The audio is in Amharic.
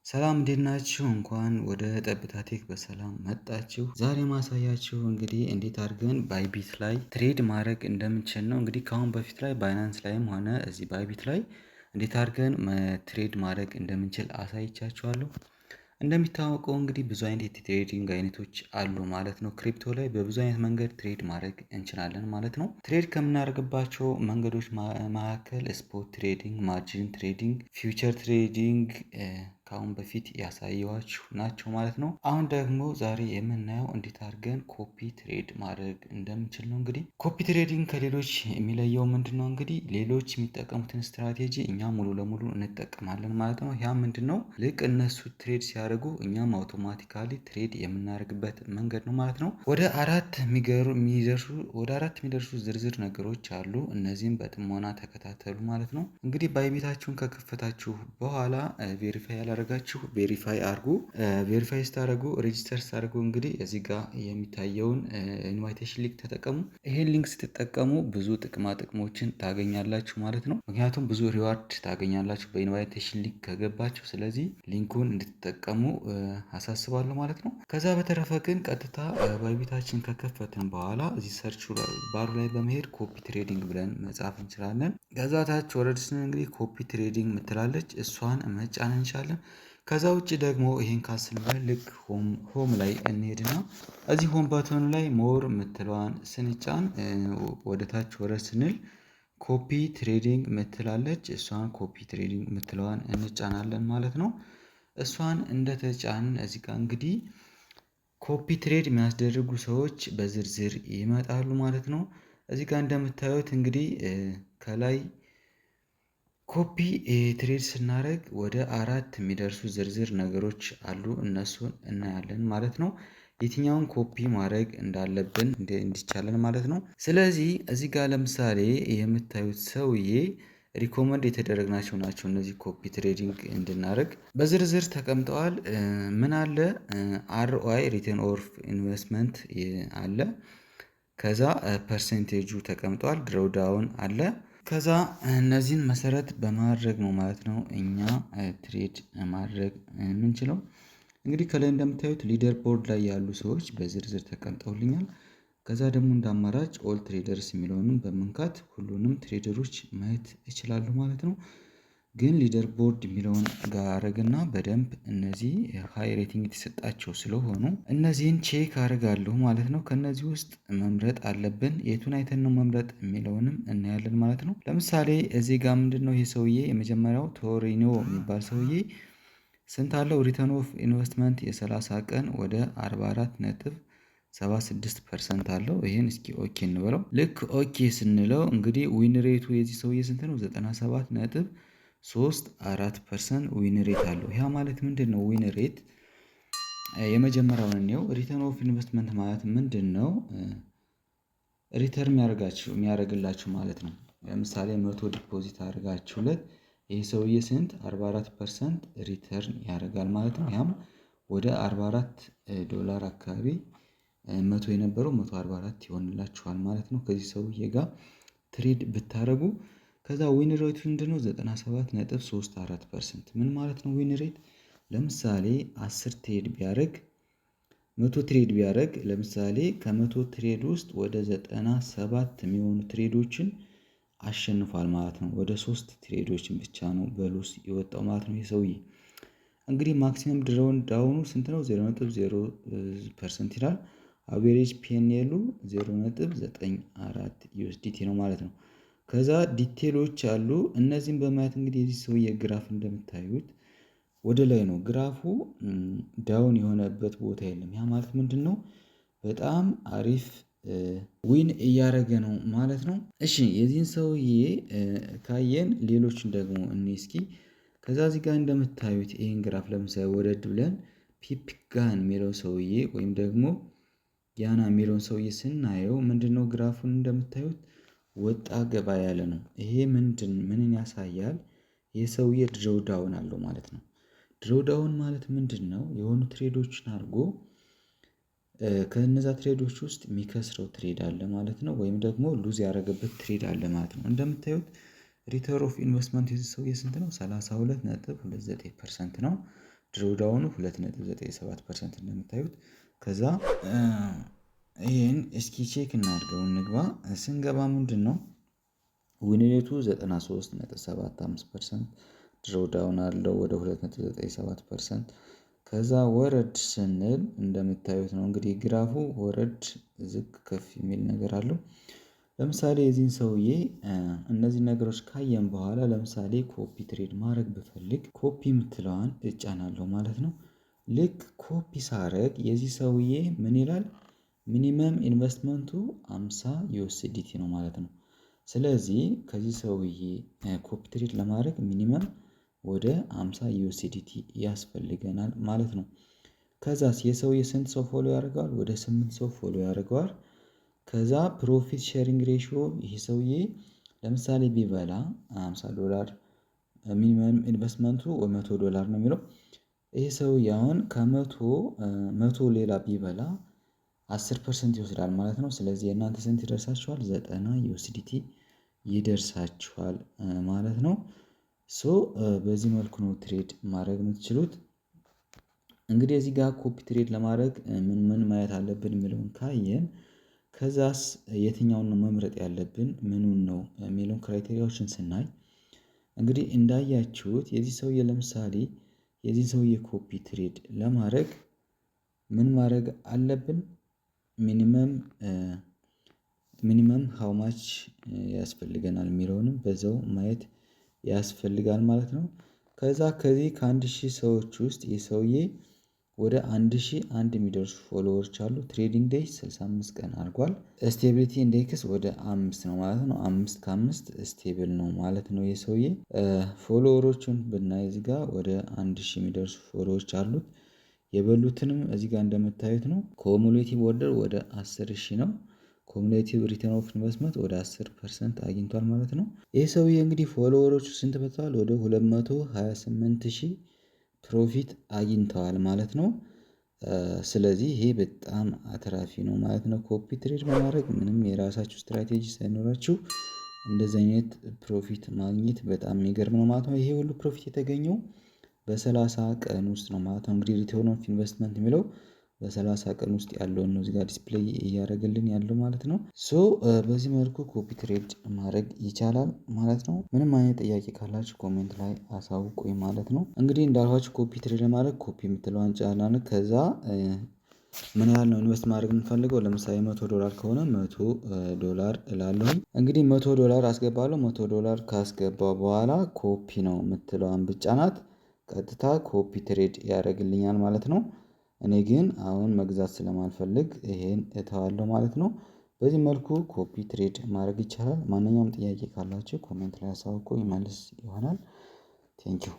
ሰላም እንዴት ናችሁ? እንኳን ወደ ጠብታ ቴክ በሰላም መጣችሁ። ዛሬ ማሳያችሁ እንግዲህ እንዴት አድርገን ባይቢት ላይ ትሬድ ማድረግ እንደምንችል ነው። እንግዲህ ከአሁን በፊት ላይ ባይናንስ ላይም ሆነ እዚህ ባይቢት ላይ እንዴት አድርገን ትሬድ ማድረግ እንደምንችል አሳይቻችኋለሁ። እንደሚታወቀው እንግዲህ ብዙ አይነት የትሬዲንግ አይነቶች አሉ ማለት ነው። ክሪፕቶ ላይ በብዙ አይነት መንገድ ትሬድ ማድረግ እንችላለን ማለት ነው። ትሬድ ከምናደርግባቸው መንገዶች መካከል ስፖት ትሬዲንግ፣ ማርጂን ትሬዲንግ፣ ፊውቸር ትሬዲንግ ከአሁን በፊት ያሳየኋችሁ ናቸው ማለት ነው። አሁን ደግሞ ዛሬ የምናየው እንዴት አድርገን ኮፒ ትሬድ ማድረግ እንደምንችል ነው። እንግዲህ ኮፒ ትሬዲንግ ከሌሎች የሚለየው ምንድን ነው? እንግዲህ ሌሎች የሚጠቀሙትን ስትራቴጂ እኛ ሙሉ ለሙሉ እንጠቀማለን ማለት ነው። ያ ምንድን ነው? ልክ እነሱ ትሬድ ሲያደርጉ እኛም አውቶማቲካሊ ትሬድ የምናደርግበት መንገድ ነው ማለት ነው። ወደ አራት የሚደርሱ ዝርዝር ነገሮች አሉ። እነዚህም በጥሞና ተከታተሉ ማለት ነው። እንግዲህ ባይቤታችሁን ከከፈታችሁ በኋላ ቬሪፋይ ያላደረጋችሁ ቬሪፋይ አድርጉ። ቬሪፋይ ስታደርጉ ሬጂስተር ስታደርጉ እንግዲህ እዚህ ጋር የሚታየውን ኢንቫይቴሽን ሊንክ ተጠቀሙ። ይሄን ሊንክ ስትጠቀሙ ብዙ ጥቅማ ጥቅሞችን ታገኛላችሁ ማለት ነው። ምክንያቱም ብዙ ሪዋርድ ታገኛላችሁ በኢንቫይቴሽን ሊንክ ከገባችሁ። ስለዚህ ሊንኩን እንድትጠቀሙ አሳስባለሁ ማለት ነው። ከዛ በተረፈ ግን ቀጥታ ባይቤታችን ከከፈትን በኋላ እዚህ ሰርች ባሩ ላይ በመሄድ ኮፒ ትሬዲንግ ብለን መጻፍ እንችላለን። ከዛ ታች ወረድስን እንግዲህ ኮፒ ትሬዲንግ ምትላለች እሷን መጫን እንችላለን። ከዛ ውጭ ደግሞ ይሄን ካስንበል ልክ ሆም ላይ እንሄድና እዚህ ሆም ባተኑ ላይ ሞር ምትለዋን ስንጫን ወደ ታች ወረድ ስንል ኮፒ ትሬዲንግ ምትላለች እሷን ኮፒ ትሬዲንግ ምትለዋን እንጫናለን ማለት ነው። እሷን እንደተጫን እዚህ ጋር እንግዲህ ኮፒ ትሬድ የሚያስደርጉ ሰዎች በዝርዝር ይመጣሉ ማለት ነው። እዚህ ጋር እንደምታዩት እንግዲህ ከላይ ኮፒ ትሬድ ስናደርግ ወደ አራት የሚደርሱ ዝርዝር ነገሮች አሉ። እነሱን እናያለን ማለት ነው። የትኛውን ኮፒ ማድረግ እንዳለብን እንዲቻለን ማለት ነው። ስለዚህ እዚህ ጋር ለምሳሌ የምታዩት ሰውዬ ሪኮመንድ የተደረግናቸው ናቸው። እነዚህ ኮፒ ትሬዲንግ እንድናደርግ በዝርዝር ተቀምጠዋል። ምን አለ? አርኦአይ ሪተርን ኦፍ ኢንቨስትመንት አለ። ከዛ ፐርሰንቴጁ ተቀምጧል። ድሮውዳውን አለ። ከዛ እነዚህን መሰረት በማድረግ ነው ማለት ነው እኛ ትሬድ ማድረግ የምንችለው። እንግዲህ ከላይ እንደምታዩት ሊደር ቦርድ ላይ ያሉ ሰዎች በዝርዝር ተቀምጠውልኛል። ከዛ ደግሞ እንደ አማራጭ ኦል ትሬደርስ የሚለውንም በመንካት ሁሉንም ትሬደሮች ማየት እችላለሁ ማለት ነው። ግን ሊደር ቦርድ የሚለውን ጋር አረግና በደንብ እነዚህ ሃይ ሬቲንግ የተሰጣቸው ስለሆኑ እነዚህን ቼክ አደርጋለሁ ማለት ነው። ከነዚህ ውስጥ መምረጥ አለብን። የቱን አይተን ነው መምረጥ የሚለውንም እናያለን ማለት ነው። ለምሳሌ እዚህ ጋር ምንድነው ይሄ ሰውዬ የመጀመሪያው ቶሪኖ የሚባል ሰውዬ ስንት አለው? ሪተርን ኦፍ ኢንቨስትመንት የ30 ቀን ወደ 44.76% አለው። ይሄን እስኪ ኦኬ እንበለው። ልክ ኦኬ ስንለው እንግዲህ ዊን ሬቱ የዚህ ሰውዬ ስንት ነው? 97.34% ዊን ሬት አለው። ያ ማለት ምንድነው? ዊን ሬት የመጀመሪያውን ነው። ሪተርን ኦፍ ኢንቨስትመንት ማለት ምንድነው? ሪተርን የሚያደርግላችሁ ማለት ነው። ለምሳሌ 100 ዲፖዚት አድርጋችሁለት ይህ ሰውዬ ስንት 44% ሪተርን ያደርጋል ማለት ነው። ያም ወደ $44 አካባቢ 100 የነበረው 144 ይሆንላችኋል ማለት ነው። ከዚህ ሰውዬ ጋር ትሬድ ብታደርጉ ከዛ ዊን ሬቱ ምንድነው? 97.34%። ምን ማለት ነው ዊን ሬት? ለምሳሌ 10 ትሬድ ቢያደርግ 100 ትሬድ ቢያደርግ ለምሳሌ ከ100 ትሬድ ውስጥ ወደ 97 የሚሆኑ ትሬዶችን አሸንፏል ማለት ነው። ወደ 3 ትሬዶችን ብቻ ነው በሎስ የወጣው ማለት ነው። የሰውዬ እንግዲህ ማክሲመም ዳውኑ ስንት ነው? 0.0% ይላል። አቬሬጅ ፒኤንኤሉ 0.94 ዩኤስዲቲ ነው ማለት ነው። ከዛ ዲቴሎች አሉ። እነዚህን በማየት እንግዲህ የዚህ ሰውዬ ግራፍ እንደምታዩት ወደ ላይ ነው ግራፉ። ዳውን የሆነበት ቦታ የለም። ያ ማለት ምንድነው? በጣም አሪፍ ዊን እያደረገ ነው ማለት ነው። እሺ የዚህን ሰውዬ ካየን ሌሎችን ደግሞ እኔ እስኪ ከዛ እዚህ ጋር እንደምታዩት ይሄን ግራፍ ለምሳሌ ወረድ ብለን ፒፕጋን የሚለው ሰውዬ ወይም ደግሞ ያና የሚለውን ሰውዬ ስናየው ምንድነው? ግራፉን እንደምታዩት ወጣ ገባ ያለ ነው። ይሄ ምንን ያሳያል? የሰውዬ ድሮው ዳውን አለው ማለት ነው። ድሮው ዳውን ማለት ምንድነው? የሆኑ ትሬዶችን አድርጎ ከነዛ ትሬዶች ውስጥ የሚከስረው ትሬድ አለ ማለት ነው። ወይም ደግሞ ሉዝ ያደረገበት ትሬድ አለ ማለት ነው። እንደምታዩት ሪተርን ኦፍ ኢንቨስትመንት የዚህ ሰውዬ ስንት ነው? 32.29% ነው። ድሮዳውኑ 2.97% እንደምታዩት። ከዛ ይሄን እስኪ ቼክ እናድርገው እንግባ። ስንገባ ምንድነው ዊንሬቱ 93.75% ድሮዳውን አለው ወደ 2.97%። ከዛ ወረድ ስንል እንደምታዩት ነው እንግዲህ ግራፉ ወረድ ዝቅ ከፍ የሚል ነገር አለው። ለምሳሌ የዚህን ሰውዬ እነዚህ ነገሮች ካየን በኋላ ለምሳሌ ኮፒ ትሬድ ማድረግ ብፈልግ ኮፒ የምትለዋን እጫናለሁ ማለት ነው። ልክ ኮፒ ሳረግ የዚህ ሰውዬ ምን ይላል ሚኒመም ኢንቨስትመንቱ 50 ዩኤስዲቲ ነው ማለት ነው። ስለዚህ ከዚህ ሰውዬ ኮፒ ትሬድ ለማድረግ ሚኒመም ወደ 50 ዩኤስዲቲ ያስፈልገናል ማለት ነው። ከዛስ የሰውዬ ስንት ሰው ፎሎ ያደርገዋል? ወደ 8 ሰው ፎሎ ያደርገዋል። ከዛ ፕሮፊት ሼሪንግ ሬሽዮ ይሄ ሰውዬ ለምሳሌ ቢበላ $50 ሚኒመም ኢንቨስትመንቱ $100 ነው የሚለው። ይሄ ሰውዬ አሁን ከመቶ ሌላ ቢበላ 10% ይወስዳል ማለት ነው። ስለዚህ የእናንተ ስንት ይደርሳችኋል? 90 ዩኤስዲቲ ይደርሳችኋል ማለት ነው። በዚህ መልኩ ነው ትሬድ ማድረግ የምትችሉት። እንግዲህ እዚህ ጋር ኮፒ ትሬድ ለማድረግ ምን ምን ማየት አለብን የሚለውን ካየን ከዛስ የትኛውን ነው መምረጥ ያለብን ምኑን ነው የሚለውን ክራይቴሪያዎችን ስናይ እንግዲህ እንዳያችሁት የዚህ ሰውዬ ለምሳሌ የዚህ ሰውዬ ኮፒ ትሬድ ለማድረግ ምን ማድረግ አለብን? ሚኒመም ሃው ማች ያስፈልገናል የሚለውንም በዛው ማየት ያስፈልጋል ማለት ነው። ከዛ ከዚህ ከ1000 ሰዎች ውስጥ የሰውዬ ወደ 1001 የሚደርሱ ፎሎወሮች አሉ። ትሬዲንግ ዴይ 65 ቀን አድርጓል። ስቴቢሊቲ ኢንዴክስ ወደ 5 ነው ማለት ነው። 5 ከ5 ስቴብል ነው ማለት ነው የሰውዬ። ፎሎወሮቹን ብናይ እዚህ ጋር ወደ 1000 የሚደርሱ ፎሎወሮች አሉት። የበሉትንም እዚህ ጋር እንደምታዩት ነው። ኮሙሌቲቭ ኦርደር ወደ 10000 ነው። ኮሙሌቲቭ ሪተርን ኦፍ ኢንቨስትመንት ወደ 10% አግኝቷል ማለት ነው። ይህ ሰውዬ እንግዲህ ፎሎወሮቹ ስንት መጥተዋል? ወደ 228,000 ፕሮፊት አግኝተዋል ማለት ነው። ስለዚህ ይሄ በጣም አትራፊ ነው ማለት ነው። ኮፒ ትሬድ በማድረግ ምንም የራሳችሁ ስትራቴጂ ሳይኖራችሁ እንደዚህ አይነት ፕሮፊት ማግኘት በጣም የሚገርም ነው ማለት ነው። ይሄ ሁሉ ፕሮፊት የተገኘው በ30 ቀን ውስጥ ነው ማለት ነው። እንግዲህ ሪተርን ኦፍ ኢንቨስትመንት የሚለው በ30 ቀን ውስጥ ያለውን ነው እዚህ ጋር ዲስፕሌይ እያደረገልን ያለው ማለት ነው። በዚህ መልኩ ኮፒ ትሬድ ማድረግ ይቻላል ማለት ነው። ምንም አይነት ጥያቄ ካላችሁ ኮሜንት ላይ አሳውቁኝ ማለት ነው። እንግዲህ እንዳልኳችሁ ኮፒ ትሬድ ማድረግ ኮፒ የምትለዋን ጫናን ከዛ ምን ያህል ነው ኢንቨስት ማድረግ የምፈልገው ለምሳሌ $100 ከሆነ $100 እላለሁኝ። እንግዲህ $100 አስገባለሁ። $100 ካስገባው በኋላ ኮፒ ነው የምትለዋን ብጫናት ቀጥታ ኮፒ ትሬድ ያደርግልኛል ማለት ነው። እኔ ግን አሁን መግዛት ስለማልፈልግ ይሄን እተዋለሁ ማለት ነው። በዚህ መልኩ ኮፒ ትሬድ ማድረግ ይቻላል። ማንኛውም ጥያቄ ካላችሁ ኮሜንት ላይ አሳውቁኝ መልስ ይሆናል። ቴንኪው